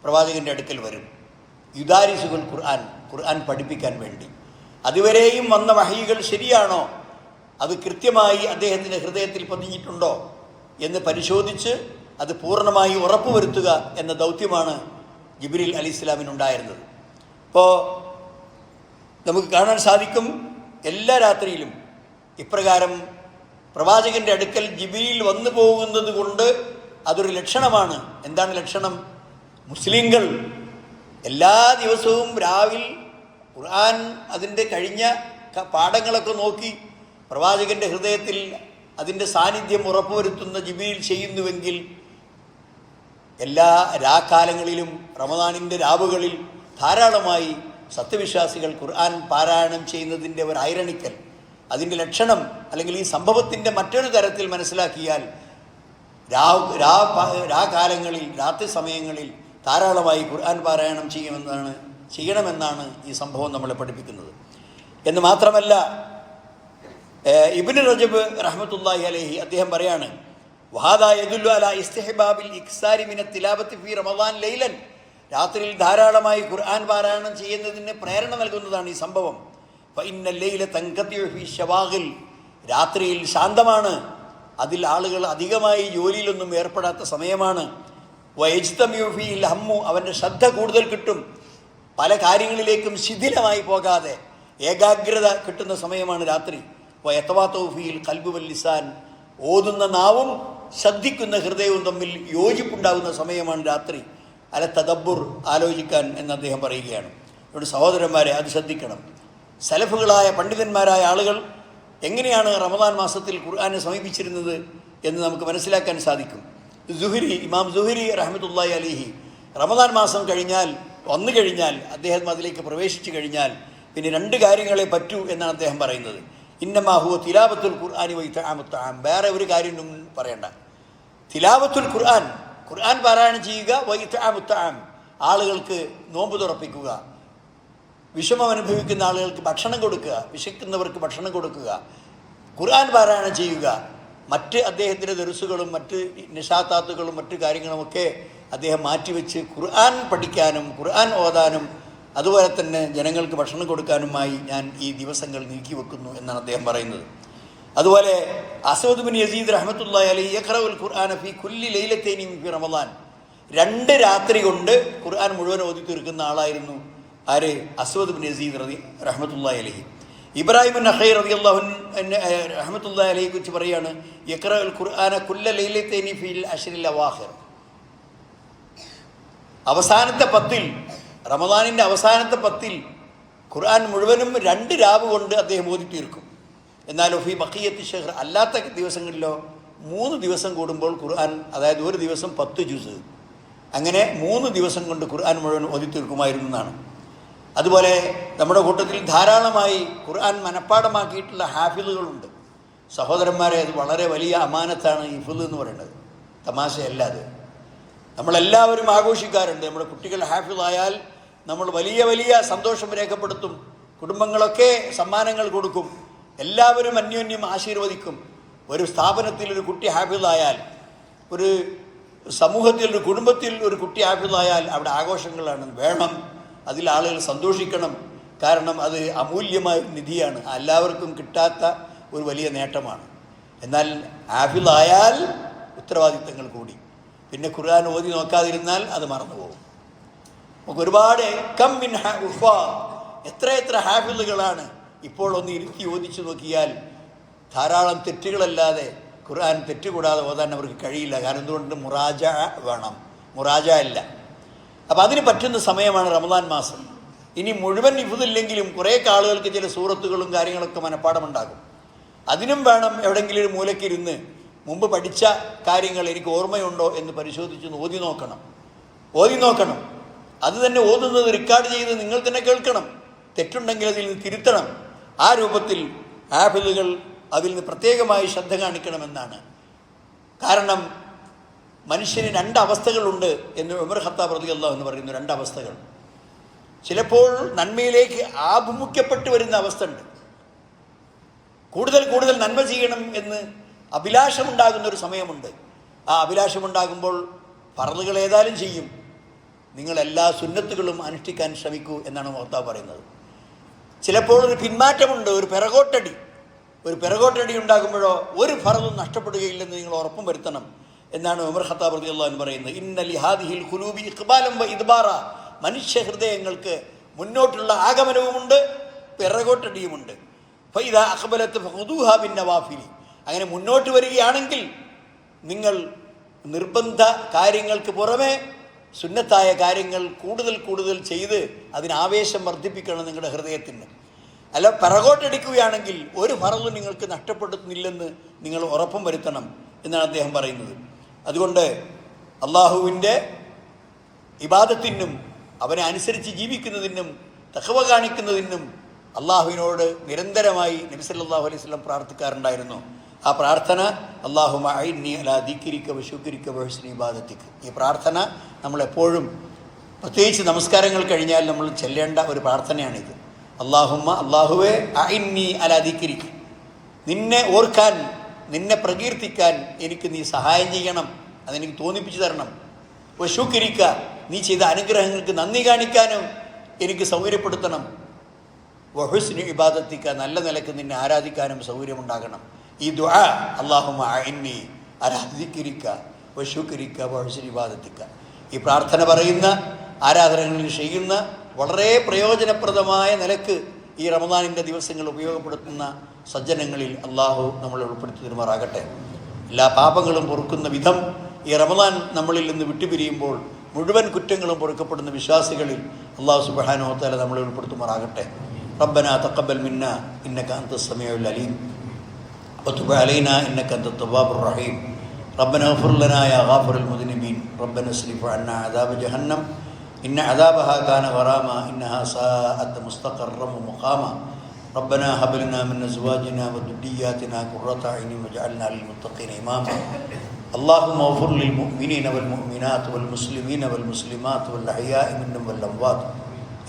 പ്രവാചകൻ്റെ അടുക്കൽ വരും. യുദാരിസുൽ ഖുർആൻ പഠിപ്പിക്കാൻ വേണ്ടി. അതുവരെയും വന്ന വഹയികൾ ശരിയാണോ, അത് കൃത്യമായി അദ്ദേഹത്തിൻ്റെ ഹൃദയത്തിൽ പതിഞ്ഞിട്ടുണ്ടോ എന്ന് പരിശോധിച്ച് അത് പൂർണ്ണമായി ഉറപ്പുവരുത്തുക എന്ന ദൗത്യമാണ് ജിബ്രീൽ അലൈഹിസ്സലാമിനുണ്ടായിരുന്നത്. ഇപ്പോൾ നമുക്ക് കാണാൻ സാധിക്കും, എല്ലാ രാത്രിയിലും ഇപ്രകാരം പ്രവാചകൻ്റെ അടുക്കൽ ജിബ്രീൽ വന്നു പോകുന്നത് കൊണ്ട് അതൊരു ലക്ഷണമാണ്. എന്താണ് ലക്ഷണം? മുസ്ലിങ്ങൾ എല്ലാ ദിവസവും രാവിലെ ഖുർആൻ അതിൻ്റെ കഴിഞ്ഞ പാഠങ്ങളൊക്കെ നോക്കി പ്രവാചകൻ്റെ ഹൃദയത്തിൽ അതിൻ്റെ സാന്നിധ്യം ഉറപ്പുവരുത്തുന്ന ജിബ്രീൽ ചെയ്യുന്നുവെങ്കിൽ എല്ലാ രാക്കാലങ്ങളിലും റമദാനിൻ്റെ രാവുകളിൽ ധാരാളമായി സത്യവിശ്വാസികൾ ഖുർആൻ പാരായണം ചെയ്യുന്നതിൻ്റെ ഒരു ഐറണിക്കൽ, അതിൻ്റെ ലക്ഷണം അല്ലെങ്കിൽ ഈ സംഭവത്തിൻ്റെ മറ്റൊരു തരത്തിൽ മനസ്സിലാക്കിയാൽ രാകാലങ്ങളിൽ രാത്രി സമയങ്ങളിൽ ധാരാളമായി ഖുർആൻ പാരായണം ചെയ്യണമെന്നാണ് ഈ സംഭവം നമ്മളെ പഠിപ്പിക്കുന്നത്. എന്ന് മാത്രമല്ല, ഇബ്നു റജബ് റഹ്മത്തുള്ളാഹി അലൈഹി അദ്ദേഹം പറയാണ്, വഹാദാ യദുല്ലു അലാ ഇസ്തിഹ്ബാബിൽ ഇക്സാരി മിന തിലാവത്തി ഫീ റമദാൻ ലൈലൻ. രാത്രിയിൽ ധാരാളമായി ഖുർആൻ പാരായണം ചെയ്യുന്നതിന് പ്രേരണ നൽകുന്നതാണ് ഈ സംഭവം. ഫഇന്നൽ ലൈല തൻഖതിഉ ഫീ ശവാഗിൽ. രാത്രിയിൽ ശാന്തമാണ്, അതിൽ ആളുകൾ അധികമായി ജോലിയിലൊന്നും ഏർപ്പെടാത്ത സമയമാണ്. വയജ്തമിഉ ഫീൽ ഹമ്മു. അവൻ്റെ ശ്രദ്ധ കൂടുതൽ കിട്ടും, പല കാര്യങ്ങളിലേക്കും ശിഥിലമായി പോകാതെ ഏകാഗ്രത കിട്ടുന്ന സമയമാണ് രാത്രി. വയതവാതഉ ഫീൽ ഖൽബു വൽ ലിസാൻ. ഓതുന്ന നാവും ശ്രദ്ധിക്കുന്ന ഹൃദയവും തമ്മിൽ യോജിപ്പുണ്ടാകുന്ന സമയമാണ് രാത്രി. അല തദബ്ബുർ, ആലോചിക്കാൻ എന്ന് അദ്ദേഹം പറയുകയാണ്. ഇവിടെ സഹോദരന്മാരെ, അത് ശ്രദ്ധിക്കണം. സലഫുകളായ പണ്ഡിതന്മാരായ ആളുകൾ എങ്ങനെയാണ് റമദാൻ മാസത്തിൽ ഖുർആനെ സമീപിച്ചിരുന്നത് എന്ന് നമുക്ക് മനസ്സിലാക്കാൻ സാധിക്കും. ഇമാം സുഹരി റഹ്മത്തുള്ളാഹി അലൈഹി റമദാൻ മാസം വന്നു കഴിഞ്ഞാൽ അദ്ദേഹം അതിലേക്ക് പ്രവേശിച്ചു കഴിഞ്ഞാൽ പിന്നെ 2 കാര്യങ്ങളെ പറ്റൂ എന്നാണ് അദ്ദേഹം പറയുന്നത്. ഇന്നമാ ഹുവ തിലാവത്തുൽ ഖുർആനി വ ഇത്ആമുത് തആം. വേറെ ഒരു കാര്യം പറയണ്ട. തിലാവത്തുൽ ഖുർആൻ പാരായണം ചെയ്യുക, വ ഇത്ആമുത് തആം, ആളുകൾക്ക് നോമ്പ് തുറപ്പിക്കുക, വിഷമം അനുഭവിക്കുന്ന ആളുകൾക്ക് ഭക്ഷണം കൊടുക്കുക, വിശക്കുന്നവർക്ക് ഭക്ഷണം കൊടുക്കുക, ഖുർആൻ പാരായണം ചെയ്യുക. മറ്റ് അദ്ദേഹത്തിൻ്റെ ദർസുകളും മറ്റ് നിശാത്താത്തുകളും മറ്റു കാര്യങ്ങളുമൊക്കെ അദ്ദേഹം മാറ്റിവെച്ച് ഖുർആൻ പഠിക്കാനും ഖുർആൻ ഓതാനും അതുപോലെ തന്നെ ജനങ്ങൾക്ക് ഭക്ഷണം കൊടുക്കാനുമായി ഞാൻ ഈ ദിവസങ്ങൾ നീക്കിവെക്കുന്നു എന്നാണ് അദ്ദേഹം പറയുന്നത്. അതുപോലെ അസ്വദ് ബിൻ യസീദ് റഹ്മത്തുള്ളാഹി അലൈഹി യഖറഉൽ ഖുർആന ഫീ കുല്ലി ലൈലത്തൈനി ഫീ റമദാൻ. 2 രാത്രി കൊണ്ട് ഖുർആൻ മുഴുവൻ ഓതി തീർക്കുന്ന ആളായിരുന്നു ആര്? അസ്വദ് ബിൻ യസീദ് റഹ്മത്തുള്ളാഹി അലൈഹി. ഇബ്രാഹിം നഖൈ റളിയല്ലാഹു റഹ്മത്തുള്ളാഹി അലൈഹി കുറിച്ച് പറയാണ്, യഖറഉൽ ഖുർആന കുല്ല ലൈലത്തൈനി ഫീൽ അശ്റിൽ അവാഖിർ. അവസാനത്തെ 10-ൽ, റമദാനിൻ്റെ അവസാനത്തെ 10-ൽ ഖുർആൻ മുഴുവനും 2 രാവ് കൊണ്ട് അദ്ദേഹം ഓതി തീർക്കും. എന്നാൽ ഫീ ബഖിയത്തി ഷഹർ, അല്ലാത്ത ദിവസങ്ങളിലോ 3 ദിവസം കൂടുമ്പോൾ ഖുർആൻ, അതായത് ഒരു ദിവസം 10 ജുസ്, അങ്ങനെ 3 ദിവസം കൊണ്ട് ഖുർആൻ മുഴുവൻ ഓതി തീർക്കുമായിരുന്നു എന്നാണ്. അതുപോലെ നമ്മുടെ കൂട്ടത്തിൽ ധാരാളമായി ഖുർആൻ മനഃപ്പാടമാക്കിയിട്ടുള്ള ഹാഫിളുകളുണ്ട്. സഹോദരന്മാരെ, അത് വളരെ വലിയ അമാനത്താണ് ഹിഫ്ള് എന്ന് പറയുന്നത്, തമാശയല്ല അത്. നമ്മളെല്ലാവരും ആഘോഷിക്കാറുണ്ട്. നമ്മുടെ കുട്ടികൾ ഹാഫിളായാൽ നമ്മൾ വലിയ വലിയ സന്തോഷം രേഖപ്പെടുത്തും. കുടുംബങ്ങളൊക്കെ സമ്മാനങ്ങൾ കൊടുക്കും. എല്ലാവരും അന്യോന്യം ആശീർവദിക്കും. ഒരു സ്ഥാപനത്തിൽ ഒരു കുട്ടി ഹാഫിളായാൽ, ഒരു സമൂഹത്തിൽ, ഒരു കുടുംബത്തിൽ ഒരു കുട്ടി ഹാഫിളായാൽ അവിടെ ആഘോഷങ്ങളാണ്, വേണം. അതിൽ ആളുകൾ സന്തോഷിക്കണം. കാരണം അത് അമൂല്യമായ നിധിയാണ്, എല്ലാവർക്കും കിട്ടാത്ത ഒരു വലിയ നേട്ടമാണ്. എന്നാൽ ഹാഫിളായാൽ ഉത്തരവാദിത്തങ്ങൾ കൂടി. പിന്നെ ഖുർആൻ ഓതി നോക്കാതിരുന്നാൽ അത് മറന്നുപോകും. നമുക്ക് ഒരുപാട് എത്ര ഹാഫിളുകളാണ് ഇപ്പോൾ ഒന്ന് ഇരുത്തി ഓദിച്ചു നോക്കിയാൽ ധാരാളം തെറ്റുകളല്ലാതെ ഖുർആൻ തെറ്റുകൂടാതെ ഓതാൻ അവർക്ക് കഴിയില്ല. കാരണം എന്തുകൊണ്ട്? മുറാജ വേണം, മുറാജ ഇല്ല. അപ്പം അതിന് പറ്റുന്ന സമയമാണ് റമദാൻ മാസം. ഇനി മുഴുവൻ ഹിഫ്ളില്ലെങ്കിലും കുറേ ആളുകൾക്ക് ചില സൂറത്തുകളും കാര്യങ്ങളൊക്കെ മനഃപ്പാടമുണ്ടാകും. അതിനും വേണം എവിടെയെങ്കിലും ഒരു മൂലക്കിരുന്ന് മുമ്പ് പഠിച്ച കാര്യങ്ങൾ എനിക്ക് ഓർമ്മയുണ്ടോ എന്ന് പരിശോധിച്ച് ഓതി നോക്കണം. അത് തന്നെ ഓതുന്നത് റെക്കോർഡ് ചെയ്ത് നിങ്ങൾ തന്നെ കേൾക്കണം. തെറ്റുണ്ടെങ്കിൽ അതിൽ നിന്ന് തിരുത്തണം. ആ രൂപത്തിൽ ഹാഫിളുകൾ അതിൽ നിന്ന് പ്രത്യേകമായി ശ്രദ്ധ കാണിക്കണമെന്നാണ്. കാരണം മനുഷ്യന് രണ്ടവസ്ഥകളുണ്ട് എന്ന് ഉമർ ഖത്താബ് റളിയല്ലാഹു അൻഹു പറയുന്നു. രണ്ടവസ്ഥകൾ. ചിലപ്പോൾ നന്മയിലേക്ക് ആഭിമുഖ്യപ്പെട്ടു വരുന്ന അവസ്ഥ ഉണ്ട്. കൂടുതൽ നന്മ ചെയ്യണം എന്ന് അഭിലാഷമുണ്ടാകുന്ന ഒരു സമയമുണ്ട്. ആ അഭിലാഷമുണ്ടാകുമ്പോൾ ഫർളുകൾ ഏതായാലും ചെയ്യും. നിങ്ങളെല്ലാ സുന്നത്തുകളും അനുഷ്ഠിക്കാൻ ശ്രമിക്കൂ എന്നാണ് ഖത്താബ് പറയുന്നത്. ചിലപ്പോൾ ഒരു പിന്മാറ്റമുണ്ട്, ഒരു പിറകോട്ടടി ഉണ്ടാകുമ്പോഴോ ഒരു ഫർളും നഷ്ടപ്പെടുകയില്ലെന്ന് നിങ്ങൾ ഉറപ്പും വരുത്തണം എന്നാണ് ഉമർ ഖത്താബ് റളിയല്ലാഹു അൻഹു പറയുന്നത്. ഇന്ന ലിഹാദിഹിൽ ഖുലൂബി ഇഖ്ബാലൻ വ ഇദ്ബാറ. മനുഷ്യ ഹൃദയങ്ങൾക്ക് മുന്നോട്ടുള്ള ആഗമനവുമുണ്ട്, പിറകോട്ടടിയുമുണ്ട്. ഫഇദാ അഖ്ബലത് ഫഖുദൂഹാ ബിന്നവാഫിലി. അങ്ങനെ മുന്നോട്ട് വരികയാണെങ്കിൽ നിങ്ങൾ നിർബന്ധ കാര്യങ്ങൾക്ക് പുറമെ സുന്നത്തായ കാര്യങ്ങൾ കൂടുതൽ ചെയ്ത് അതിനാവേശം വർദ്ധിപ്പിക്കണം നിങ്ങളുടെ ഹൃദയത്തിന്. അല്ല, പിറകോട്ടടിക്കുകയാണെങ്കിൽ ഒരു ഫർളും നിങ്ങൾക്ക് നഷ്ടപ്പെടുന്നില്ലെന്ന് നിങ്ങൾ ഉറപ്പും വരുത്തണം എന്നാണ് അദ്ദേഹം പറയുന്നത്. അതുകൊണ്ട് അള്ളാഹുവിൻ്റെ ഇബാദത്തിനും അവനെ അനുസരിച്ച് ജീവിക്കുന്നതിനും തഖ്വ കാണിക്കുന്നതിനും അള്ളാഹുവിനോട് നിരന്തരമായി നബി സല്ലല്ലാഹു അലൈഹി വസല്ലം പ്രാർത്ഥിക്കാറുണ്ടായിരുന്നു. ആ പ്രാർത്ഥന അല്ലാഹുമ്മ അഇന്നി അലാ ദിക്രിക വ ശുക്രിക വ ഹുസ്നി ഇബാദതിക. ഈ പ്രാർത്ഥന നമ്മളെപ്പോഴും, പ്രത്യേകിച്ച് നമസ്കാരങ്ങൾ കഴിഞ്ഞാൽ നമ്മൾ ചൊല്ലേണ്ട ഒരു പ്രാർത്ഥനയാണിത്. അല്ലാഹുവേ അഇന്നി അലാ ദിക്രിക. നിന്നെ ഓർക്കാൻ, നിന്നെ പ്രകീർത്തിക്കാൻ എനിക്ക് നീ സഹായം ചെയ്യണം, അതെനിക്ക് തോന്നിപ്പിച്ചു തരണം. വ ശുക്രിക, നീ ചെയ്ത അനുഗ്രഹങ്ങൾക്ക് നന്ദി കാണിക്കാനും എനിക്ക് സൗകര്യപ്പെടുത്തണം. വ ഹുസ്നി ഇബാദതിക, നല്ല നിലക്ക് നിന്നെ ആരാധിക്കാനും സൗകര്യമുണ്ടാകണം. ഈ ദുആ അല്ലാഹുമ്മ അഇന്നി അലാ ദിക്രിക വ ശുക്രിക വ ഹുസ്നി ഇബാദതിക, ഈ പ്രാർത്ഥന പറയുന്ന, ആരാധനകളിൽ ചെയ്യുന്ന വളരെ പ്രയോജനപ്രദമായ നിലക്ക് ഈ റമദാനിൻ്റെ ദിവസങ്ങൾ ഉപയോഗപ്പെടുത്തുന്ന സജ്ജനങ്ങളിൽ അള്ളാഹു നമ്മളെ ഉൾപ്പെടുത്തി തരുമാറാകട്ടെ. എല്ലാ പാപങ്ങളും പൊറുക്കുന്ന വിധം ഈ റമദാൻ നമ്മളിൽ നിന്ന് വിട്ടുപിരിയുമ്പോൾ മുഴുവൻ കുറ്റങ്ങളും പൊറുക്കപ്പെടുന്ന വിശ്വാസികളിൽ അള്ളാഹു സുബ്ഹാനഹു വ തആല നമ്മളെ ഉൾപ്പെടുത്തുമാറാകട്ടെ. റബ്ബനാ തഖബ്ബൽ മിന്നാ ഇന്നക അൻതസ് സമീഉൽ അലീം വതുബ് അലൈനാ ഇന്നക അൻതത് തവ്വാബുർ റഹീം. റബ്ബനാ ഇഗ്ഫിർ ലനാ യാ ഗാഫിറുൽ മുദ്നിബീൻ. റബ്ബനാ സ്രിഫ് അന്നാ അദാബ ജഹന്നം ഇന്ന അദാബഹാ കാന ഗറാമാ ഇന്നഹാ സാഅത് മുസ്തഖറൻ വമുഖാമാ. ربنا هب لنا من ازواجنا وذرياتنا قرة اعين واجعلنا للمتقين اماما. اللهم اغفر للمؤمنين والمؤمنات والمسلمين والمسلمات والاحياء منهم والاموات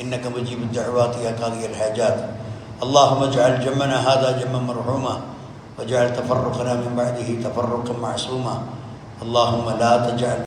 انك مجيب الدعوات يا قاضي الحاجات. اللهم اجعل جمعنا هذا جمعا مرحوما واجعل تفرقنا من بعده تفرقا معصوما. اللهم لا تجعل